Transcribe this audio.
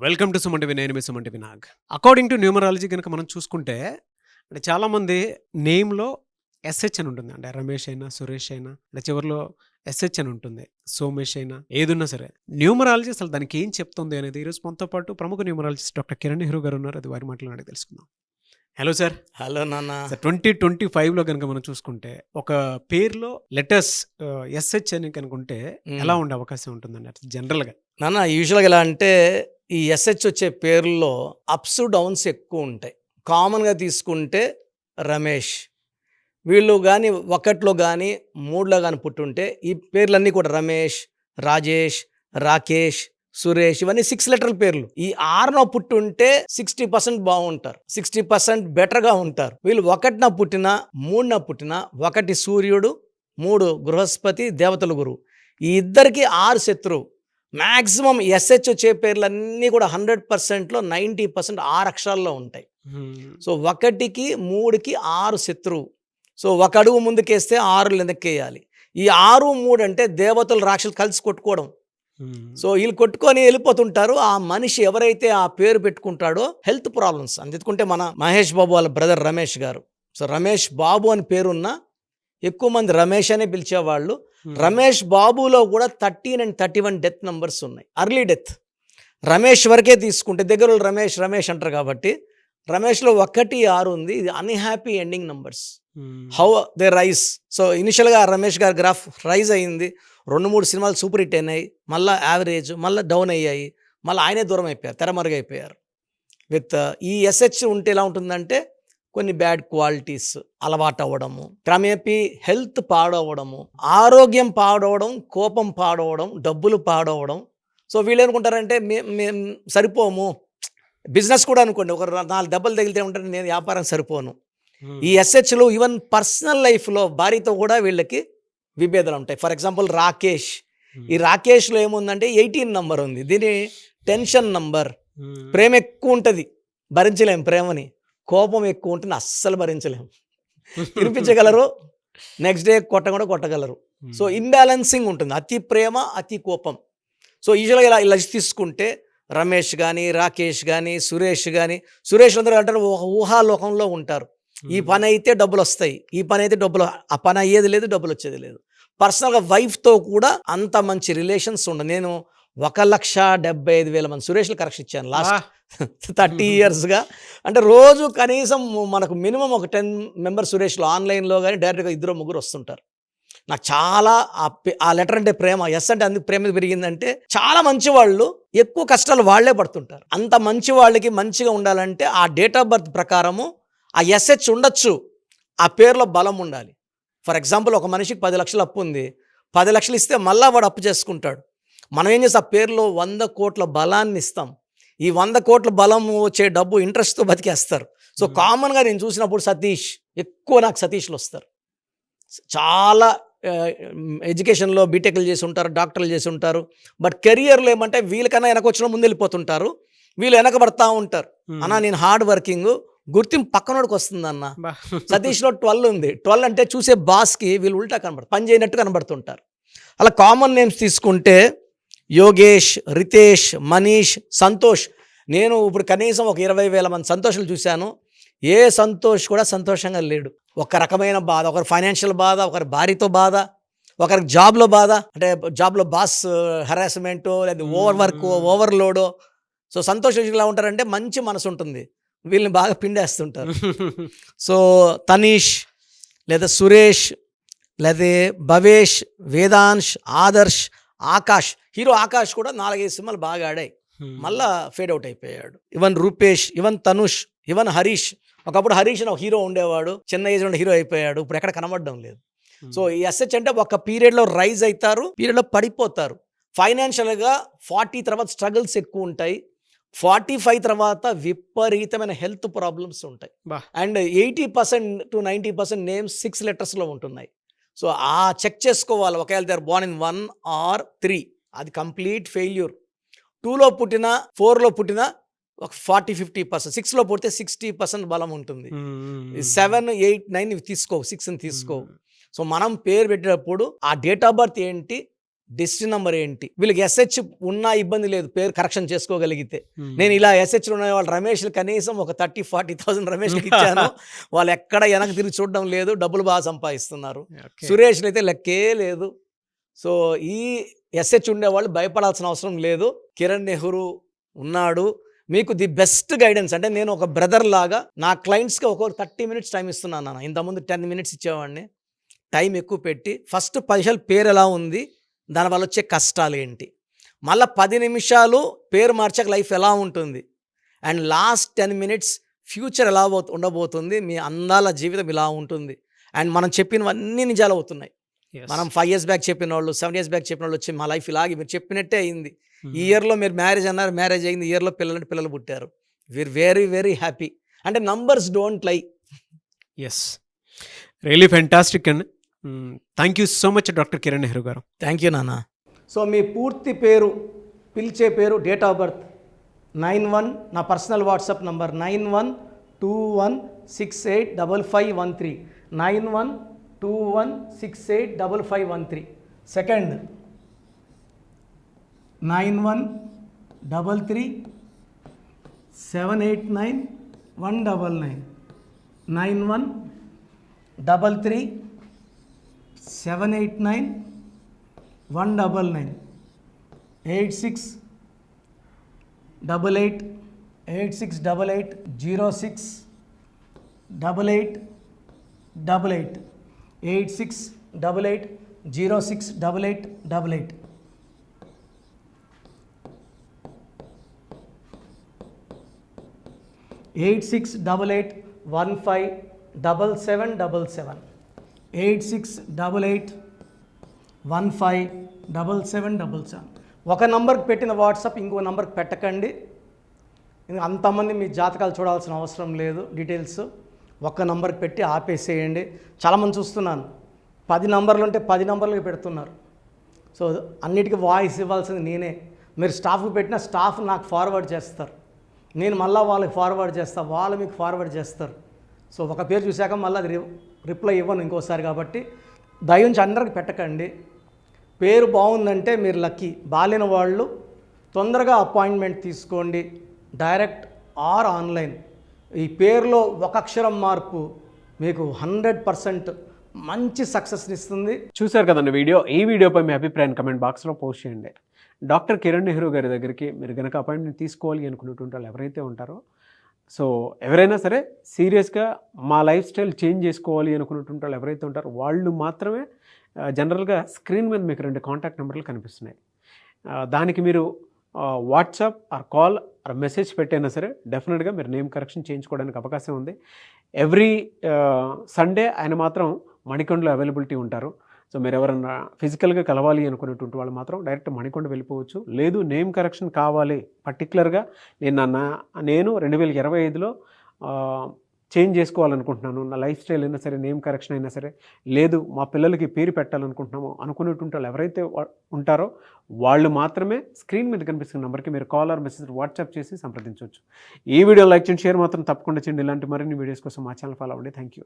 Welcome to Suman TV. నేను మీ Suman TV Nag. According to numerology కనుక మనం చూసుకుంటే అంటే చాలామంది నేమ్‌లో ఎస్‌హెచ్ అని ఉంటుంది. అంటే రమేష్ అయినా, సురేష్ అయినా అంటే చివరిలో ఎస్‌హెచ్ అని ఉంటుంది. సోమేష్ అయినా ఏదున్నా సరే. న్యూమరాలజీ అసలు దానికి ఏం చెప్తుంది అనేది ఈరోజు మనతో పాటు ప్రముఖ న్యూమరాలజిస్ట్ డాక్టర్ కిరణ్ నెహ్రూ గారు ఉన్నారు. అది వారి మాటల్లో అడిగి తెలుసుకుందాం. Hello sir. హలో నాన్న. సార్ 2025లో కనుక మనం చూసుకుంటే ఒక పేరులో లెటర్స్ ఎస్‌హెచ్ అని కనుకుంటే ఎలా ఉండే అవకాశం ఉంటుందండి అట్లా జనరల్‌గా? నాన్న యూజువల్గా ఎలా అంటే ఈ ఎస్హెచ్ వచ్చే పేర్లలో అప్స్ డౌన్స్ ఎక్కువ ఉంటాయి. కామన్గా తీసుకుంటే రమేష్, వీళ్ళు కానీ ఒకటిలో కానీ మూడులో కానీ పుట్టుంటే ఈ పేర్లన్నీ కూడా రమేష్, రాజేష్, రాకేష్, సురేష్ ఇవన్నీ 6 లెటర్ల పేర్లు. ఈ 6నో పుట్టుంటే 60% బాగుంటారు, 60% బెటర్గా ఉంటారు. వీళ్ళు ఒకటిన పుట్టిన, మూడున పుట్టిన, ఒకటి సూర్యుడు, 3 బృహస్పతి, దేవతల గురువు, ఈ ఇద్దరికి 6 శత్రువు. మ్యాక్సిమం ఎస్హెచ్ వచ్చే పేర్లన్నీ కూడా 100%లో 90% 6 అక్షరాల్లో ఉంటాయి. సో 1కి 3కి 6 శత్రువు. సో ఒక అడుగు ముందుకేస్తే 6 వెనక్కేయాలి. ఈ 6, 3 అంటే దేవతలు రాక్షసులు కలిసి కొట్టుకోవడం. సో వీళ్ళు కొట్టుకొని వెళ్ళిపోతుంటారు. ఆ మనిషి ఎవరైతే ఆ పేరు పెట్టుకుంటాడో హెల్త్ ప్రాబ్లమ్స్ అందుకుంటే మన మహేష్ బాబు వాళ్ళ బ్రదర్ రమేష్ గారు. సో రమేష్ బాబు అని పేరున్న ఎక్కువ మంది రమేష్ అనే పిలిచేవాళ్ళు. రమేష్ బాబులో కూడా 13 and 31 డెత్ నెంబర్స్ ఉన్నాయి. Early death. రమేష్ వరకే తీసుకుంటే దగ్గర రమేష్ రమేష్ అంటారు కాబట్టి రమేష్లో 1, 6 ఉంది. ఇది unhappy ending numbers. How they rise. So ఇనిషియల్గా రమేష్ గారి గ్రాఫ్ రైజ్ అయ్యింది. 2-3 సినిమాలు సూపర్ హిట్ అయినాయి, మళ్ళీ యావరేజ్, మళ్ళీ డౌన్ అయ్యాయి, మళ్ళీ ఆయనే దూరం అయిపోయారు, తెరమరుగైపోయారు. విత్ ఈ ఎస్హెచ్ ఉంటే ఎలా ఉంటుందంటే కొన్ని బ్యాడ్ క్వాలిటీస్ అలవాటు అవ్వడము, క్రమేపీ హెల్త్ పాడవడము, ఆరోగ్యం పాడవడం, కోపం పాడవడం, డబ్బులు పాడవడం. సో వీళ్ళు ఏమనుకుంటారంటే మేము సరిపోము. బిజినెస్ కూడా అనుకోండి, ఒక 4 దెబ్బలు తగిలితే ఉంటారు, నేను వ్యాపారం సరిపోను. ఈ ఎస్హెచ్లు ఈవెన్ పర్సనల్ లైఫ్లో భార్యతో కూడా వీళ్ళకి విభేదాలు ఉంటాయి. For example Rakesh. ఈ రాకేష్లో ఏముందంటే 18 నంబర్ ఉంది. దీని టెన్షన్ నంబర్. ప్రేమ ఎక్కువ ఉంటుంది, భరించలేం ప్రేమని. కోపం ఎక్కువ ఉంటుంది, అస్సలు భరించలేము. తినిపించగలరు, నెక్స్ట్ డే కూడా కొట్టగలరు. సో ఇంబ్యాలెన్సింగ్ ఉంటుంది, అతి ప్రేమ అతి కోపం. సో యూజువల్గా ఇలా తీసుకుంటే రమేష్ కానీ, రాకేష్ కానీ, సురేష్ కానీ, సురేష్ అందరూ అంటారు ఊహాలోకంలో ఉంటారు. ఈ పని అయితే డబ్బులు వస్తాయి, ఈ పని అయితే డబ్బులు, ఆ పని అయ్యేది లేదు, డబ్బులు వచ్చేది లేదు. పర్సనల్గా వైఫ్తో కూడా అంత మంచి రిలేషన్స్ ఉండవు. నేను 1,75,000 మంది సురేష్లు కరెక్షన్ ఇచ్చాను లాస్ట్ 30 yearsగా. అంటే రోజు కనీసం మనకు మినిమం ఒక 10 మెంబర్స్ సురేష్లో ఆన్లైన్లో కానీ డైరెక్ట్గా 2-3 వస్తుంటారు. నాకు చాలా ఆ లెటర్ అంటే ప్రేమ. ఎస్ అంటే అందుకు ప్రేమ పెరిగిందంటే చాలా మంచి వాళ్ళు ఎక్కువ కష్టాలు వాళ్లే పడుతుంటారు. అంత మంచి వాళ్ళకి మంచిగా ఉండాలంటే ఆ డేట్ ఆఫ్ బర్త్ ప్రకారము ఆ ఎస్హెచ్ ఉండొచ్చు, ఆ పేరులో బలం ఉండాలి. ఫర్ ఎగ్జాంపుల్ ఒక మనిషికి 10 లక్షలు అప్పు ఉంది, 10 లక్షలు ఇస్తే మళ్ళీ వాడు అప్పు చేసుకుంటాడు. మనం ఏం చేస్తాం, ఆ పేరులో 100 కోట్ల బలాన్ని ఇస్తాం. ఈ 100 కోట్ల బలం వచ్చే డబ్బు ఇంట్రెస్ట్తో బతికేస్తారు. సో కామన్గా నేను చూసినప్పుడు సతీష్, ఎక్కువ నాకు సతీష్లు వస్తారు. చాలా ఎడ్యుకేషన్లో బీటెక్లు చేసి ఉంటారు, డాక్టర్లు చేసి ఉంటారు. బట్ కెరియర్లో ఏమంటే వీళ్ళకన్నా వెనక వచ్చిన ముందు వెళ్ళిపోతుంటారు, వీళ్ళు వెనకబడతా ఉంటారు. అన్న నేను హార్డ్ వర్కింగ్, గుర్తింపు పక్కనోడికి వస్తుందన్న. సతీష్లో 12 ఉంది. 12 అంటే చూసే బాస్కి వీళ్ళు ఉల్టా కనబడతారు, పని చేయనట్టు కనబడుతుంటారు. అలా కామన్ నేమ్స్ తీసుకుంటే యోగేష్, రితేష్, మనీష్, సంతోష్. నేను ఇప్పుడు కనీసం ఒక 20,000 మంది సంతోషాలు చూశాను. ఏ సంతోష్ కూడా సంతోషంగా లేడు. ఒక రకమైన బాధ, ఒకరి ఫైనాన్షియల్ బాధ, ఒకరి భార్యతో బాధ, ఒకరికి జాబ్లో బాధ, అంటే జాబ్లో బాస్ హెరాస్మెంటో లేదా ఓవర్ వర్క్, ఓవర్లోడో. సో సంతోష్ ఎలా ఉంటారంటే మంచి మనసు ఉంటుంది, వీళ్ళని బాగా పిండేస్తుంటారు. సో తనీష్ లేదా సురేష్ లేదా భవేష్, వేదాంశ్, ఆదర్శ్, ఆకాష్. హీరో ఆకాష్ కూడా 4-5 సినిమాలు బాగా ఆడాయి, మళ్ళా ఫేడ్ అవుట్ అయిపోయాడు. Even Rupesh, even Tanush, even Harish. ఒకప్పుడు హరీష్ అని ఒక హీరో ఉండేవాడు, చిన్న ఏజ్ లో హీరో అయిపోయాడు, ఇప్పుడు ఎక్కడ కనబడడం లేదు. సో ఈ ఎస్హెచ్ అంటే ఒక పీరియడ్లో రైజ్ అవుతారు, పీరియడ్లో పడిపోతారు. ఫైనాన్షియల్గా 40 తర్వాత స్ట్రగుల్స్ ఎక్కువ ఉంటాయి, 45 తర్వాత విపరీతమైన హెల్త్ ప్రాబ్లమ్స్ ఉంటాయి. అండ్ 80% to 90% నేమ్స్ 6 లెటర్స్లో ఉంటున్నాయి. సో ఆ చెక్ చేసుకోవాలి. ఒకవేళ they are born in 1 or 3, అది కంప్లీట్ ఫెయిల్యూర్. 2లో పుట్టిన, 4లో పుట్టిన ఒక 40-50%, 6లో పుడితే 60% బలం ఉంటుంది. 7, 8, 9 తీసుకో, 6ని తీసుకో. సో మనం పేరు పెట్టేటప్పుడు ఆ డేట్ ఆఫ్ బర్త్ ఏంటి, డెస్టినీ నెంబర్ ఏంటి, వీళ్ళకి ఎస్హెచ్ ఉన్నా ఇబ్బంది లేదు, పేరు కరెక్షన్ చేసుకోగలిగితే. నేను ఇలా ఎస్హెచ్లు ఉన్న వాళ్ళు రమేష్లు కనీసం ఒక 30,000-40,000 రమేష్లకి ఇచ్చాను. వాళ్ళు ఎక్కడ వెనక్కి తిరిగి చూడడం లేదు, డబ్బులు బాగా సంపాదిస్తున్నారు. సురేష్లు అయితే లెక్కే లేదు. సో ఈ ఎస్హెచ్ ఉండేవాళ్ళు భయపడాల్సిన అవసరం లేదు. కిరణ్ నెహ్రూ ఉన్నాడు. మీకు ది బెస్ట్ గైడెన్స్. అంటే నేను ఒక బ్రదర్ లాగా నా క్లయింట్స్కి ఒక్కొక్క 30 minutes టైం ఇస్తున్నాను నాన్న. ఇంతకుముందు 10 minutes ఇచ్చేవాడిని. టైం ఎక్కువ పెట్టి ఫస్ట్ 10 నిమిషాలు పేరు ఎలా ఉంది, దానివల్ల వచ్చే కష్టాలు ఏంటి, మళ్ళీ 10 నిమిషాలు పేరు మార్చాక లైఫ్ ఎలా ఉంటుంది, అండ్ లాస్ట్ 10 minutes ఫ్యూచర్ ఎలా ఉండబోతుంది, మీ అందాల జీవితం ఇలా ఉంటుంది. అండ్ మనం చెప్పినవన్నీ నిజాలు అవుతున్నాయి. మనం 5 years బ్యాక్ చెప్పిన వాళ్ళు, 7 years బ్యాక్ చెప్పిన వాళ్ళు వచ్చి మా లైఫ్ ఇలాగే మీరు చెప్పినట్టే అయింది. ఈ ఇయర్లో మీరు మ్యారేజ్ అన్నారు, మ్యారేజ్ అయింది. ఈ ఇయర్లో పిల్లలు పుట్టారు. We are very very happy. అంటే numbers don't lie. Yes, really fantastic అండి. Thank you so much doctor Kiran Nehru garu. Thank you నాన్న. సో మీ పూర్తి పేరు, పిలిచే పేరు, డేట్ ఆఫ్ బర్త్ 91, నా పర్సనల్ వాట్సాప్ నంబర్ 9121685513, 9121685513. సెకండ్ 9133789199, 9133789199, 8688068888, 8688068888. 8688157777, 8688157777. ఒక నంబర్కి పెట్టిన వాట్సాప్ ఇంకో నంబర్కి పెట్టకండి. అంతమంది మీ జాతకాలు చూడాల్సిన అవసరం లేదు. డీటెయిల్స్ ఒక్క నంబర్కి పెట్టి ఆపేసేయండి. చాలామంది చూస్తున్నాను 10 నంబర్లు ఉంటే 10 నంబర్లకి పెడుతున్నారు. సో అన్నిటికీ వాయిస్ ఇవ్వాల్సింది నేనే. మీరు స్టాఫ్కి పెట్టిన స్టాఫ్ నాకు ఫార్వర్డ్ చేస్తారు, నేను మళ్ళీ వాళ్ళకి ఫార్వర్డ్ చేస్తాను, వాళ్ళు మీకు ఫార్వర్డ్ చేస్తారు. సో ఒక పేరు చూశాక మళ్ళీ అది రిప్లై ఇవ్వను ఇంకోసారి. కాబట్టి దయించి అందరికి పెట్టకండి. పేరు బాగుందంటే మీరు లక్కీ. బాలేని వాళ్ళు తొందరగా అపాయింట్మెంట్ తీసుకోండి, డైరెక్ట్ ఆర్ ఆన్లైన్. ఈ పేరులో ఒక అక్షరం మార్పు మీకు 100% మంచి సక్సెస్ని ఇస్తుంది. చూశారు కదండి వీడియో. ఈ వీడియోపై మీ అభిప్రాయం కమెంట్ బాక్స్లో పోస్ట్ చేయండి. డాక్టర్ కిరణ్ నెహ్రూ గారి దగ్గరికి మీరు కనుక అపాయింట్మెంట్ తీసుకోవాలి అనుకునేటువంటి వాళ్ళు ఎవరైతే ఉంటారో, సో ఎవరైనా సరే సీరియస్గా మా లైఫ్ స్టైల్ చేంజ్ చేసుకోవాలి అనుకునేటువంటి వాళ్ళు ఎవరైతే ఉంటారో వాళ్ళు మాత్రమే జనరల్గా స్క్రీన్ మీద మీకు 2 కాంటాక్ట్ నెంబర్లు కనిపిస్తున్నాయి. దానికి మీరు WhatsApp or call or message పెట్టైనా సరే డెఫినెట్గా మీరు నేమ్ కరెక్షన్ చేయించుకోవడానికి అవకాశం ఉంది. ఎవ్రీ సండే ఆయన మాత్రం మణికొండలో అవైలబిలిటీ ఉంటారు. సో మీరు ఎవరన్నా ఫిజికల్గా కలవాలి అనుకునేటువంటి వాళ్ళు మాత్రం డైరెక్ట్ మణికొండ వెళ్ళిపోవచ్చు. లేదు నేమ్ కరెక్షన్ కావాలి పర్టికులర్గా నేను 2025లో చేంజ్ చేసుకోవాలనుకుంటున్నాను, నా లైఫ్ స్టైల్ అయినా సరే, నేమ్ కరెక్షన్ అయినా సరే, లేదు మా పిల్లలకి పేరు పెట్టాలనుకుంటున్నాము అనుకునేటువంటి వాళ్ళు ఎవరైతే ఉంటారో వాళ్ళు మాత్రమే స్క్రీన్ మీద కనిపిస్తున్న నెంబర్కి మీరు కాల్ ఆర్ మెసేజ్ వాట్సాప్ చేసి సంప్రదించవచ్చు. ఈ వీడియో లైక్ చేయండి, షేర్ మాత్రం తప్పకుండా చేయండి. ఇలాంటి మరిన్ని వీడియోస్ కోసం మా ఛానల్ ఫాలో అవ్వండి. Thank you.